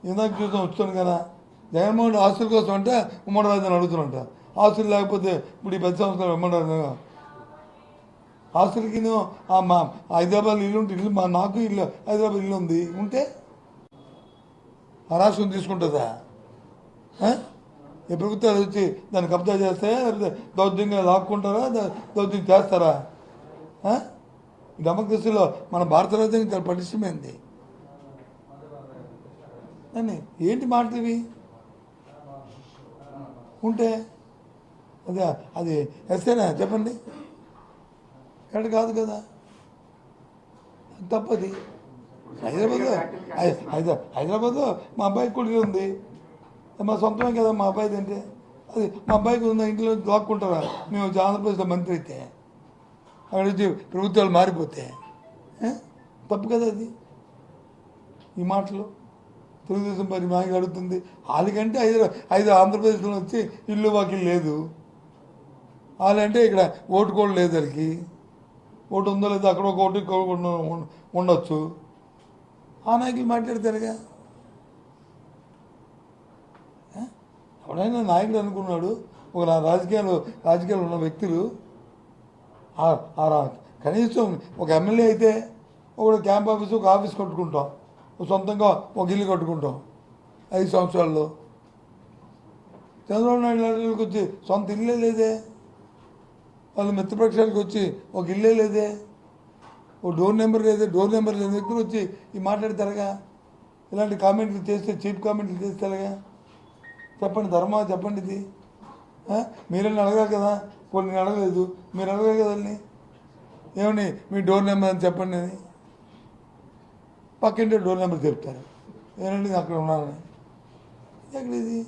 ఇందాక చూసాం వచ్చాను కదా, జగన్మోహన్ ఆస్తుల కోసం అంటే ఉమ్మడి రాజధాని అడుగుతున్నట్ట. ఆస్తులు లేకపోతే ఇప్పుడు ఈ 10 సంవత్సరాలు ఉమ్మడి రాజధాని ఆస్తులకి మా హైదరాబాద్ ఇల్లు ఉంటే ఇల్లు నాకు ఇల్లు హైదరాబాద్ ఇల్లు ఉంది ఉంటే ఆ రాష్ట్రం తీసుకుంటుందా? ఈ ప్రభుత్వాలు వచ్చి దాన్ని కబ్జా చేస్తాయా, లేకపోతే దౌర్జన్యంగా లాక్కుంటారా, దౌర్జన్యం చేస్తారా? డెమోక్రసీలో మన భారత రాజ్యాంగం చాలా పటిష్టమైంది. అని ఏంటి మాటలు ఇవి ఉంటే అదే అది ఎస్తేనా చెప్పండి, ఎక్కడ కాదు కదా, తప్పది. హైదరాబాద్లో మా అబ్బాయికి కూడా ఉంది, మా సొంతమే కదా మా అబ్బాయిది. అంటే అది మా అబ్బాయికి ఉన్న ఇంట్లో లాక్కుంటారా? మేము వచ్చి ఆంధ్రప్రదేశ్లో మంత్రి అయితే అక్కడ వచ్చి ప్రభుత్వాలు మారిపోతే తప్పు కదా అది. ఈ మాటలు తెలుగుదేశం పార్టీ నాయకులు అడుగుతుంది. వాళ్ళకంటే ఆంధ్రప్రదేశ్లో వచ్చి ఇల్లు వాకిలు లేదు, వాళ్ళంటే ఇక్కడ ఓటు కూడా లేదు, వాళ్ళకి ఓటు ఉందో లేదో అక్కడ ఒక ఓటు ఉండొచ్చు. ఆ నాయకులు మాట్లాడతారుగా. ఎవడైనా నాయకుడు అనుకున్నాడు ఒక రాజకీయాలు ఉన్న వ్యక్తులు కనీసం ఒక ఎమ్మెల్యే అయితే ఒక క్యాంప్ ఆఫీసు ఒక ఆఫీస్ కట్టుకుంటాం, సొంతంగా ఒక ఇల్లు కట్టుకుంటాం 5 సంవత్సరాల్లో. చంద్రబాబు నాయుడు వచ్చి సొంత ఇల్లే లేదే, వాళ్ళు మిత్రపక్షాలకు వచ్చి ఒక ఇల్లే లేదే, ఓ డోర్ నెంబర్ లేదే, డోర్ నెంబర్ లేని వ్యక్తులు వచ్చి ఈ మాట్లాడతారుగా. ఇలాంటి కామెంట్లు చేస్తే చీప్ కామెంట్లు చేస్తారుగా. చెప్పండి ధర్మా, చెప్పండి ఇది. మీరన్నీ అడగాలి కదా, కొన్ని అడగలేదు, మీరు అడగాలి కదండి. ఏమని మీ డోర్ నెంబర్ అని చెప్పండి అని, పక్కింటే డోర్ నెంబర్ చెప్తారు. ఏమండి అక్కడ ఉన్నానని. ఎక్కడ ఇది?